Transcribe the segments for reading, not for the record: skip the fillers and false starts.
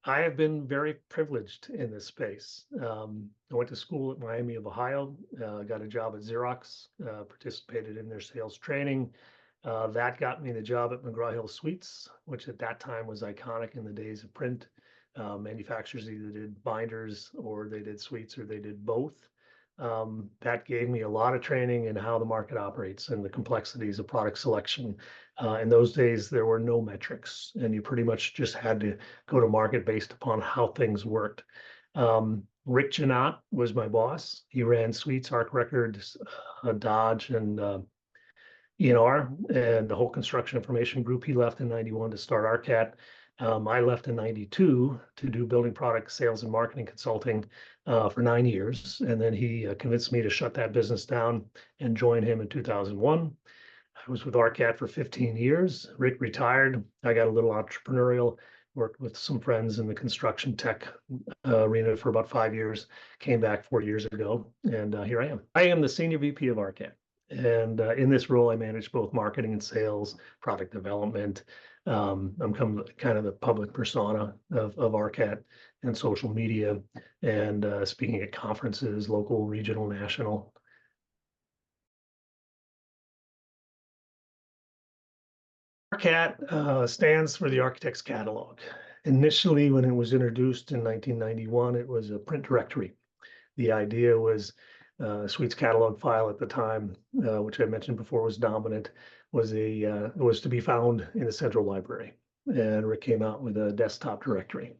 I have been very privileged in this space. I went to school at Miami of Ohio, got a job at Xerox, participated in their sales training. That got me the job at McGraw-Hill Suites, which at that time was iconic in the days of print. Manufacturers either did binders or they did suites or they did both. That gave me a lot of training in how the market operates and the complexities of product selection. In those days, there were no metrics, and you pretty much just had to go to market based upon how things worked. Rick Janot was my boss. He ran Suites, Arc Records, Dodge, and E&R, and the whole construction information group. He left in 91 to start ARCAT. I left in 92 to do building product sales and marketing consulting for 9 years. And then he convinced me to shut that business down and join him in 2001. I was with ARCAT for 15 years. Rick retired. I got a little entrepreneurial, worked with some friends in the construction tech arena for about 5 years, came back 4 years ago, and here I am. I am the Senior VP of ARCAT. And in this role, I manage both marketing and sales, product development. I'm kind of the public persona of ARCAT and social media and speaking at conferences, local, regional, national. ARCAT stands for the Architect's Catalog. Initially, when it was introduced in 1991, it was a print directory. The idea was Suites catalog file at the time, which I mentioned before was dominant, was to be found in the central library. And Rick came out with a desktop directory.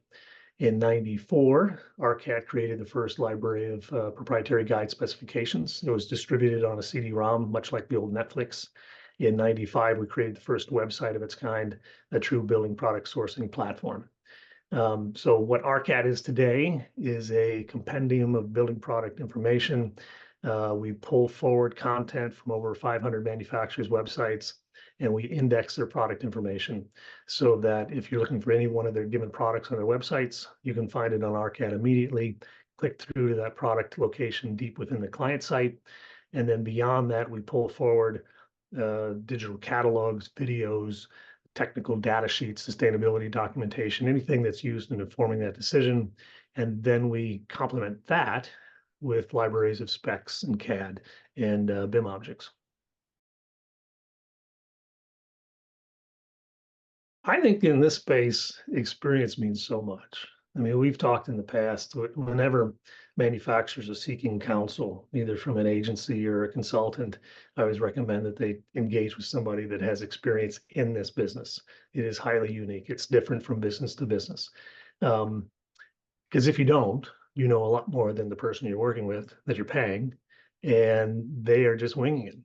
In 94, ARCAT created the first library of proprietary guide specifications. It was distributed on a CD-ROM, much like the old Netflix. In 95, we created the first website of its kind, a true building product sourcing platform. So what ARCAT is today is a compendium of building product information. We pull forward content from over 500 manufacturers' websites, and we index their product information so that if you're looking for any one of their given products on their websites, you can find it on ARCAT immediately, click through to that product location deep within the client site. And then beyond that, we pull forward digital catalogs, videos, technical data sheets, sustainability documentation, anything that's used in informing that decision. And then we complement that with libraries of specs and CAD and BIM objects. I think in this space, experience means so much. I mean, we've talked in the past, whenever manufacturers are seeking counsel, either from an agency or a consultant, I always recommend that they engage with somebody that has experience in this business. It is highly unique. It's different from business to business. Because if you don't, you know a lot more than the person you're working with that you're paying, and they are just winging it.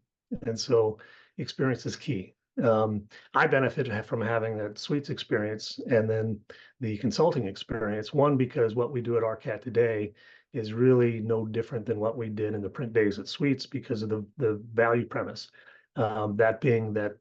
And so experience is key. I benefit from having that suites experience and then the consulting experience. One, because what we do at ARCAT today is really no different than what we did in the print days at Suites because of the value premise. That being that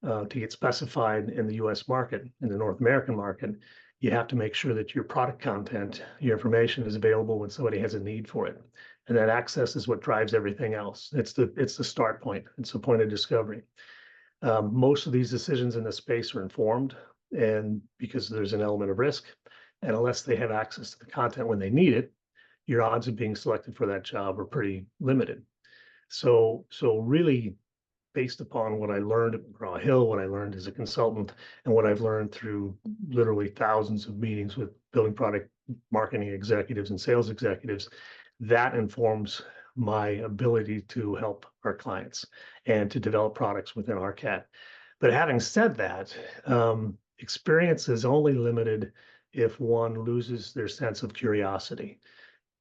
to get specified in the US market, in the North American market, you have to make sure that your product content, your information is available when somebody has a need for it. And that access is what drives everything else. It's the start point. It's the point of discovery. Most of these decisions in the space are informed, and because there's an element of risk, and unless they have access to the content when they need it, your odds of being selected for that job are pretty limited. So really, based upon what I learned at McGraw-Hill, what I learned as a consultant, and what I've learned through literally thousands of meetings with building product marketing executives and sales executives, that informs my ability to help our clients and to develop products within ARCAT. But having said that, experience is only limited if one loses their sense of curiosity.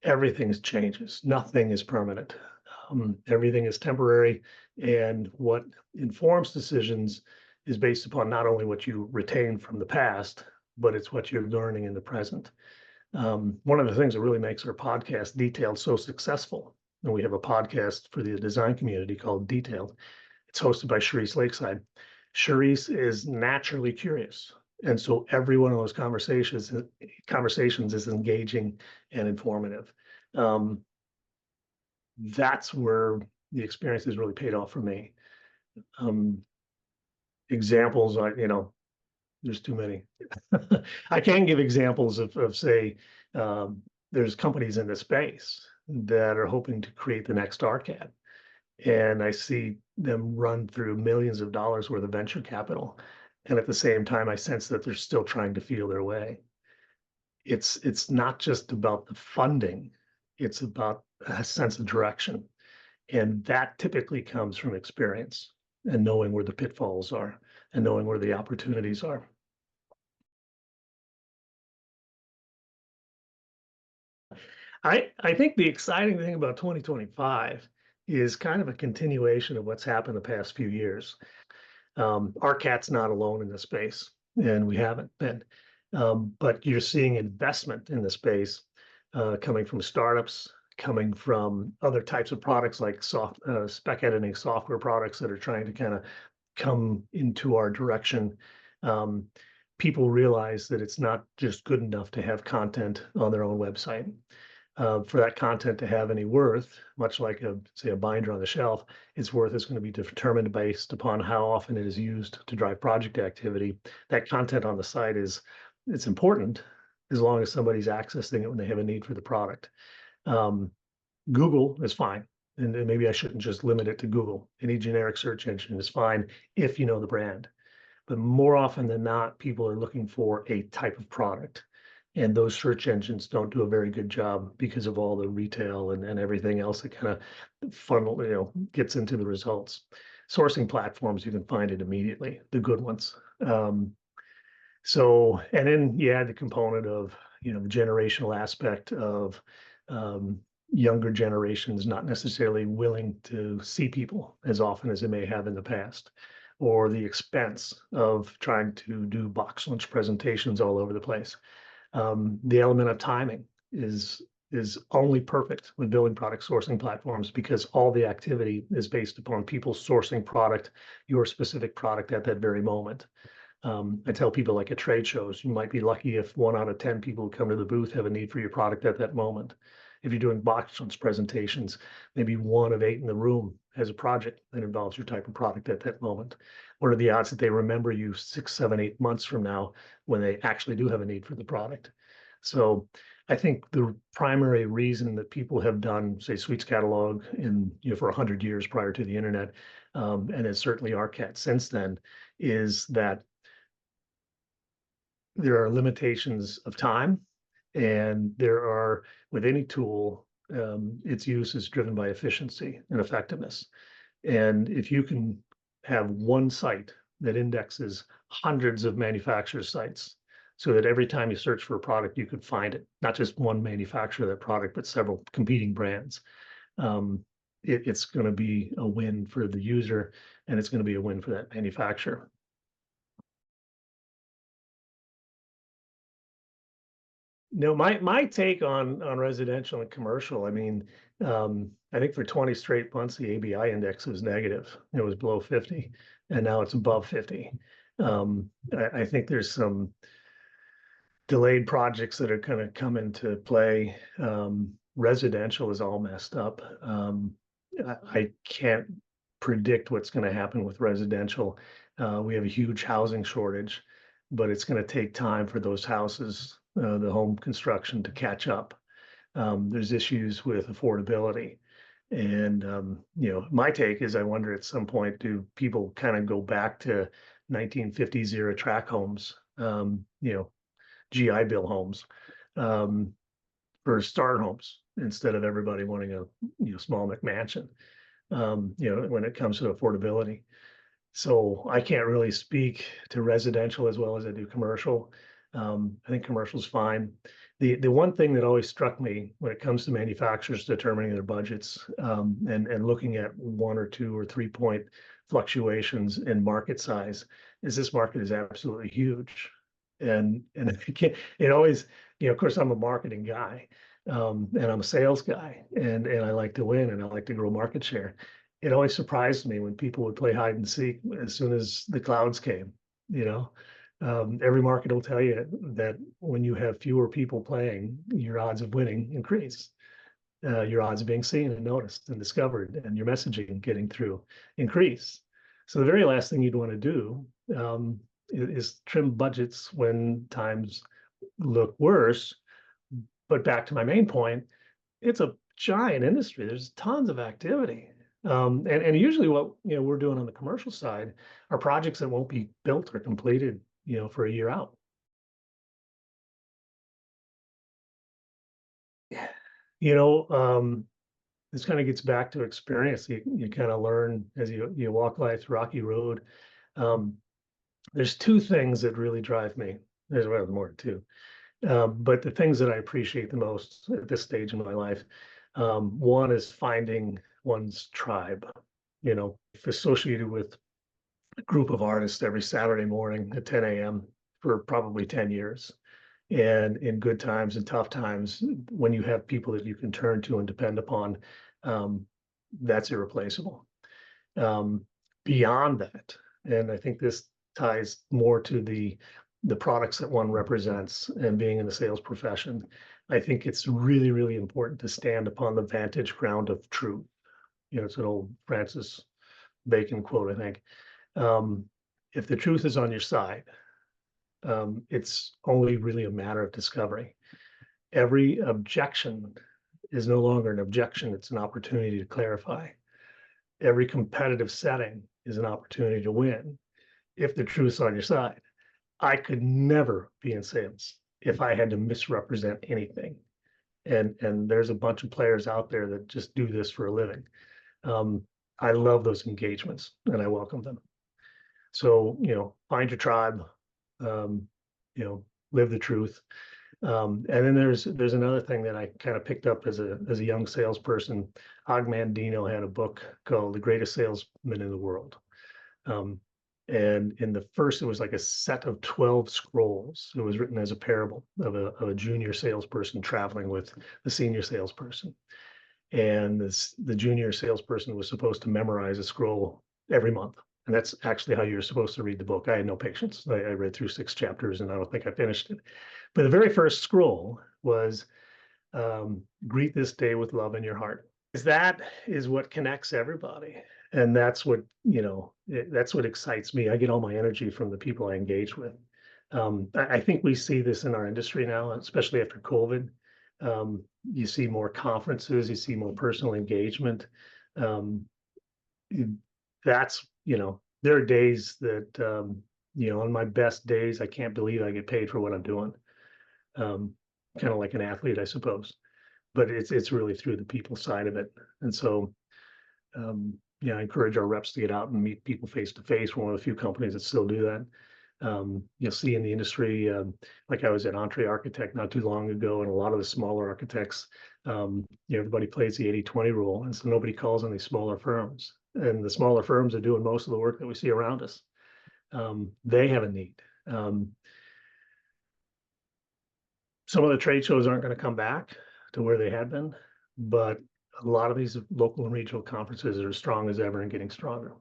Everything changes. Nothing is permanent. Everything is temporary. And what informs decisions is based upon not only what you retain from the past, but it's what you're learning in the present. One of the things that really makes our podcast Detailed so successful, and we have a podcast for the design community called Detailed. It's hosted by Charisse Lakeside. Charisse is naturally curious. And so every one of those conversations is engaging and informative. That's where the experience has really paid off for me. Examples are, There's too many. I can give examples of say, there's companies in the space that are hoping to create the next ARCAT. And I see them run through millions of dollars worth of venture capital. And at the same time, I sense that they're still trying to feel their way. It's not just about the funding, it's about a sense of direction. And that typically comes from experience and knowing where the pitfalls are and knowing where the opportunities are. I think the exciting thing about 2025 is kind of a continuation of what's happened the past few years. ARCAT's not alone in this space, and we haven't been. But you're seeing investment in the space coming from startups, coming from other types of products like spec editing software products that are trying to kind of come into our direction. Um, People realize that it's not just good enough to have content on their own website. For that content to have any worth, much like say a binder on the shelf, its worth is going to be determined based upon how often it is used to drive project activity. That content on the site it's important as long as somebody's accessing it when they have a need for the product. Um, Google is fine, and maybe I shouldn't just limit it to Google. Any generic search engine is fine if you know the brand. But more often than not, people are looking for a type of product. And those search engines don't do a very good job because of all the retail and everything else that kind of funnel, gets into the results. Sourcing platforms, you can find it immediately, the good ones. And then you add the component of, the generational aspect of um, younger generations not necessarily willing to see people as often as they may have in the past, or the expense of trying to do box lunch presentations all over the place. The element of timing is only perfect with building product sourcing platforms because all the activity is based upon people sourcing product, your specific product at that very moment. I tell people like at trade shows, you might be lucky if 1 out of 10 people who come to the booth have a need for your product at that moment. If you're doing box lunch presentations, maybe 1 of 8 in the room has a project that involves your type of product at that moment. What are the odds that they remember you 6, 7, 8 months from now when they actually do have a need for the product? So I think the primary reason that people have done, say, Suites catalog for 100 years prior to the internet, and it's certainly ARCAT since then, is that there are limitations of time, and with any tool, its use is driven by efficiency and effectiveness. And if you can have one site that indexes hundreds of manufacturer sites, so that every time you search for a product, you could find it, not just one manufacturer of that product, but several competing brands. It's going to be a win for the user, and it's going to be a win for that manufacturer. No, my take on residential and commercial, I mean, I think for 20 straight months, the ABI index was negative. It was below 50, and now it's above 50. I think there's some delayed projects that are going to come into play. Residential is all messed up. I can't predict what's going to happen with residential. We have a huge housing shortage, but it's going to take time for those houses, the home construction, to catch up. There's issues with affordability. And, my take is I wonder at some point, do people kind of go back to 1950s era track homes, GI Bill homes, for start homes instead of everybody wanting a small McMansion, when it comes to affordability. So I can't really speak to residential as well as I do commercial. I think commercial's fine. The one thing that always struck me when it comes to manufacturers determining their budgets, and looking at 1 or 2 or 3 point fluctuations in market size, is this market is absolutely huge. And it always, of course, I'm a marketing guy, and I'm a sales guy, and I like to win and I like to grow market share. It always surprised me when people would play hide and seek as soon as the clouds came. Every market will tell you that when you have fewer people playing, your odds of winning increase. Your odds of being seen and noticed and discovered, and your messaging getting through increase. So the very last thing you'd want to do, is trim budgets when times look worse. But back to my main point, it's a giant industry. There's tons of activity. And usually what we're doing on the commercial side are projects that won't be built or completed, for a year out. You know, this kind of gets back to experience. You kind of learn as you walk life's rocky road. Um, there's two things that really drive me. There's well, more than two. But the things that I appreciate the most at this stage in my life, one is finding one's tribe, associated with a group of artists every Saturday morning at 10 a.m. for probably 10 years. And in good times and tough times, when you have people that you can turn to and depend upon, um, that's irreplaceable. Um, Beyond that, and I think this ties more to the products that one represents and being in the sales profession. I think it's really, really important to stand upon the vantage ground of truth. It's an old Francis Bacon quote, I think. Um, if the truth is on your side, it's only really a matter of discovery. Every objection is no longer an objection, it's an opportunity to clarify. Every competitive setting is an opportunity to win if the truth's on your side. I could never be in sales if I had to misrepresent anything. And there's a bunch of players out there that just do this for a living. Um, I love those engagements and I welcome them. So, find your tribe, um, live the truth. And then there's another thing that I kind of picked up as a young salesperson. Og Mandino had a book called The Greatest Salesman in the World. And in the first, it was like a set of 12 scrolls. It was written as a parable of a junior salesperson traveling with the senior salesperson. And the junior salesperson was supposed to memorize a scroll every month. And that's actually how you're supposed to read the book. I had no patience. I read through 6 chapters and I don't think I finished it. But the very first scroll was greet this day with love in your heart. That is what connects everybody. And that's what, that's what excites me. I get all my energy from the people I engage with. I think we see this in our industry now, especially after COVID. You see more conferences, you see more personal engagement. Um, that's, there are days that, on my best days, I can't believe I get paid for what I'm doing. Kind of like an athlete, I suppose, but it's really through the people side of it. And so, I encourage our reps to get out and meet people face to face. We're one of the few companies that still do that. You'll see in the industry, like I was at Entree Architect not too long ago, and a lot of the smaller architects, everybody plays the 80-20 rule, and so nobody calls on these smaller firms. And the smaller firms are doing most of the work that we see around us. They have a need. Some of the trade shows aren't going to come back to where they had been, but a lot of these local and regional conferences are as strong as ever and getting stronger.